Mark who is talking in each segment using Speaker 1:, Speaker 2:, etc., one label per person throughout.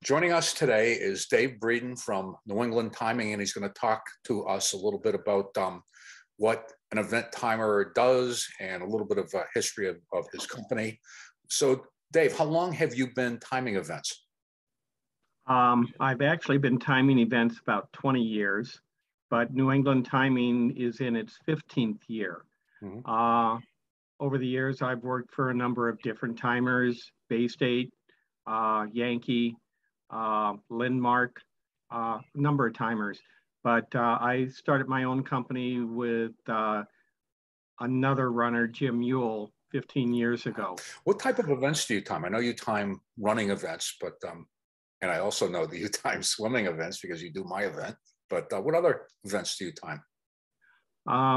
Speaker 1: Joining us today is Dave Breeden from New England Timing, and he's going to talk to us a little bit about what an event timer does and a little bit of a history of his company. So, Dave, how long have you been timing events?
Speaker 2: I've actually been timing events about 20 years, but New England Timing is in its 15th year. Mm-hmm. Over the years, I've worked for a number of different timers, Bay State, Yankee, Lindmark, a number of timers. But I started my own company with another runner, Jim Mule, 15 years ago.
Speaker 1: What type of events do you time? I know you time running events, but and I also know that you time swimming events because you do my event. But what other events do you time?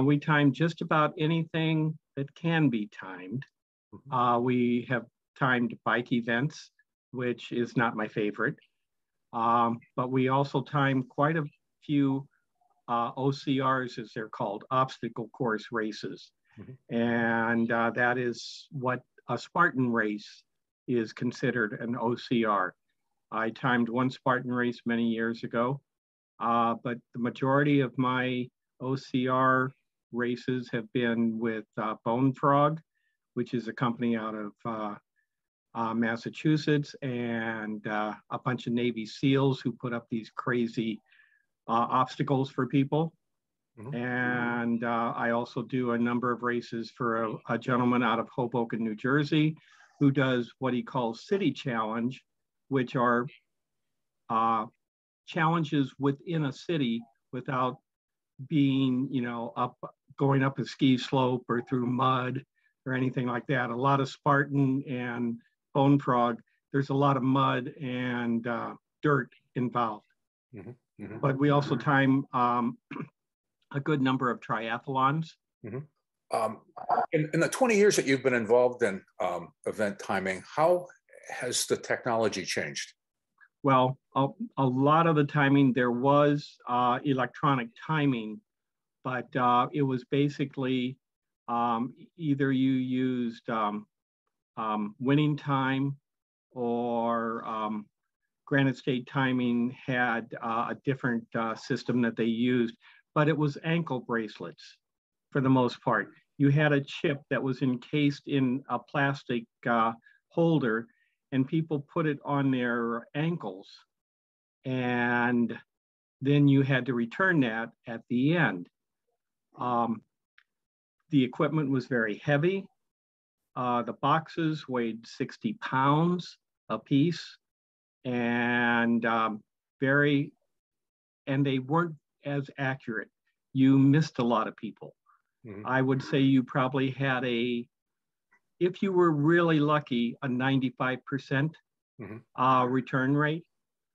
Speaker 2: We time just about anything that can be timed. Mm-hmm. We have timed bike events, which is not my favorite. But we also time quite a few OCRs, as they're called, obstacle course races. Mm-hmm. And that is what a Spartan race is considered an OCR. I timed one Spartan race many years ago, but the majority of my OCR races have been with Bone Frog, which is a company out of Massachusetts, and a bunch of Navy SEALs who put up these crazy obstacles for people. Mm-hmm. And I also do a number of races for a gentleman out of Hoboken, New Jersey, who does what he calls City Challenge, which are challenges within a city without being, going up a ski slope or through mud or anything like that. A lot of Spartan and Bone Frog, there's a lot of mud and dirt involved. Mm-hmm. Mm-hmm. But we also time a good number of triathlons.
Speaker 1: Mm-hmm. In the 20 years that you've been involved in event timing, how has the technology changed?
Speaker 2: Well, a lot of the timing, there was electronic timing, but it was basically either you used winning time, or Granite State Timing had a different system that they used, but it was ankle bracelets for the most part. You had a chip that was encased in a plastic holder, and people put it on their ankles, and then you had to return that at the end. The equipment was very heavy. The boxes weighed 60 pounds a piece, and they weren't as accurate. You missed a lot of people. Mm-hmm. I would say you probably had if you were really lucky, a 95% mm-hmm. Return rate.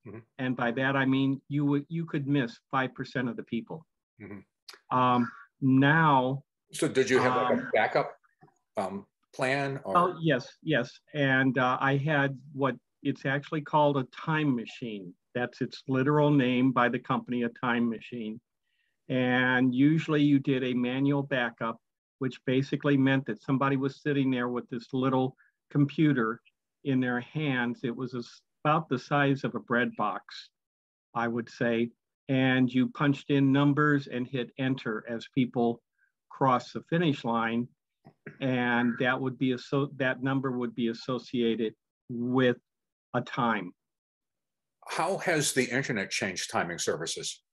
Speaker 2: Mm-hmm. And by that, I mean, you could miss 5% of the people. Mm-hmm. Now.
Speaker 1: So did you have like a backup plan? Or?
Speaker 2: Oh, yes. And I had it's actually called a time machine. That's its literal name by the company, a time machine. And usually you did a manual backup, which basically meant that somebody was sitting there with this little computer in their hands. It was about the size of a bread box, I would say. And you punched in numbers and hit enter as people cross the finish line. And that number would be associated with a time.
Speaker 1: How has the internet changed timing services?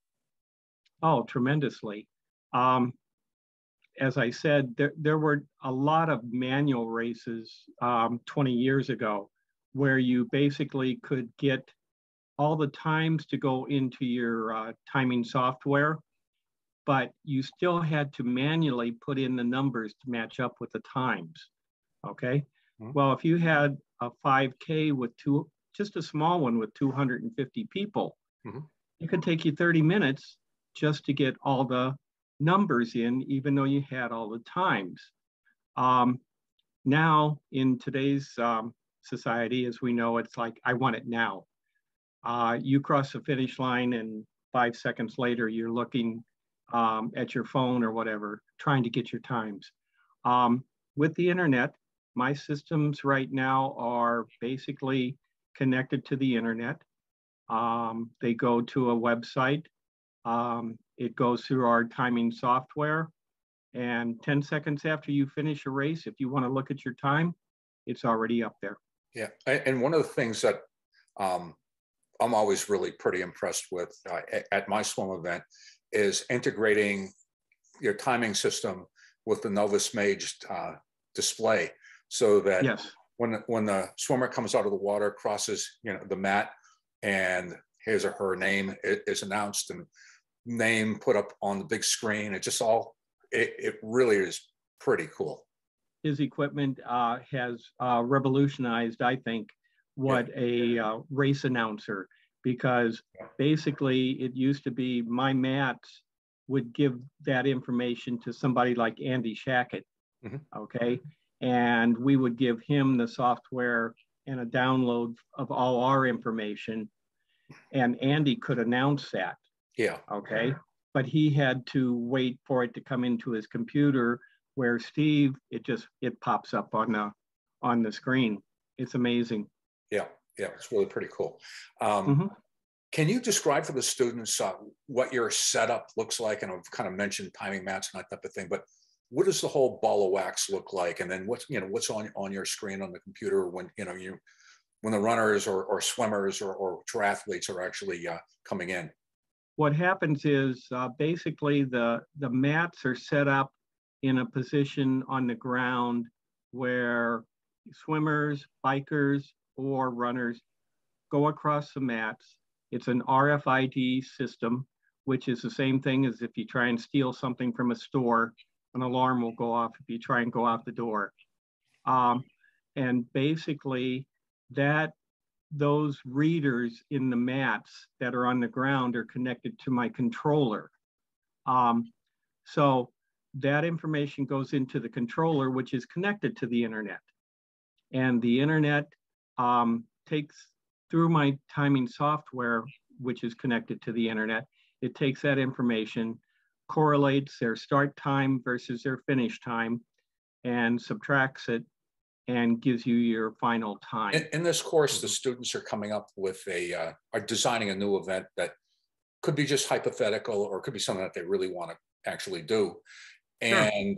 Speaker 2: Oh, tremendously. As I said, there were a lot of manual races 20 years ago where you basically could get all the times to go into your timing software, but you still had to manually put in the numbers to match up with the times, okay? Mm-hmm. Well, if you had a 5K with just a small one with 250 people, mm-hmm. it could take you 30 minutes just to get all the numbers in, even though you had all the times. Now, in today's society, as we know, it's like, I want it now. You cross the finish line and 5 seconds later, you're looking at your phone or whatever, trying to get your times. With the internet, my systems right now are basically connected to the internet. They go to a website. It goes through our timing software. And 10 seconds after you finish a race, if you want to look at your time, it's already up there.
Speaker 1: Yeah. And one of the things that I'm always really pretty impressed with at my swim event is integrating your timing system with the Novus Mage display, so that
Speaker 2: yes,
Speaker 1: when the swimmer comes out of the water, crosses the mat, and his or her name is announced and name put up on the big screen, it really is pretty cool.
Speaker 2: His equipment has revolutionized, I think, what a race announcer, because basically it used to be my mats would give that information to somebody like Andy Shackett, okay? And we would give him the software and a download of all our information, and Andy could announce that.
Speaker 1: Yeah.
Speaker 2: Okay. But he had to wait for it to come into his computer, where Steve, it pops up on the screen. It's amazing.
Speaker 1: Yeah. Yeah. It's really pretty cool. Can you describe for the students what your setup looks like? And I've kind of mentioned timing mats and that type of thing, but what does the whole ball of wax look like? And then what's on your screen on the computer when when the runners or swimmers or triathletes are actually coming in?
Speaker 2: What happens is basically the mats are set up in a position on the ground where swimmers, bikers, or runners go across the mats. It's an RFID system, which is the same thing as if you try and steal something from a store, an alarm will go off if you try and go out the door. And basically those readers in the mats that are on the ground are connected to my controller. So that information goes into the controller, which is connected to the internet. And the internet takes, through my timing software, which is connected to the internet, it takes that information, correlates their start time versus their finish time, and subtracts it and gives you your final time.
Speaker 1: In this course, the students are coming up with are designing a new event that could be just hypothetical, or it could be something that they really want to actually do. And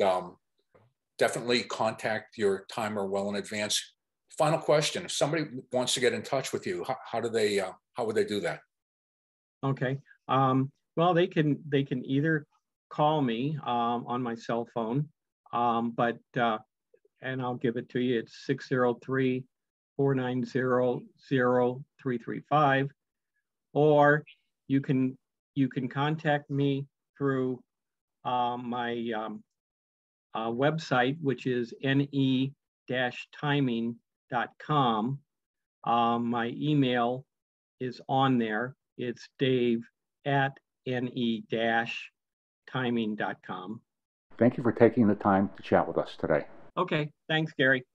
Speaker 1: definitely contact your timer well in advance. Final question: if somebody wants to get in touch with you, how would they do that?
Speaker 2: Okay. Well, they can either call me on my cell phone, and I'll give it to you. It's 603-490-0335, or you can contact me through my website, which is ne-timing.com. My email is on there. It's dave@ne-timing.com.
Speaker 3: Thank you for taking the time to chat with us today.
Speaker 2: Okay, thanks, Gary.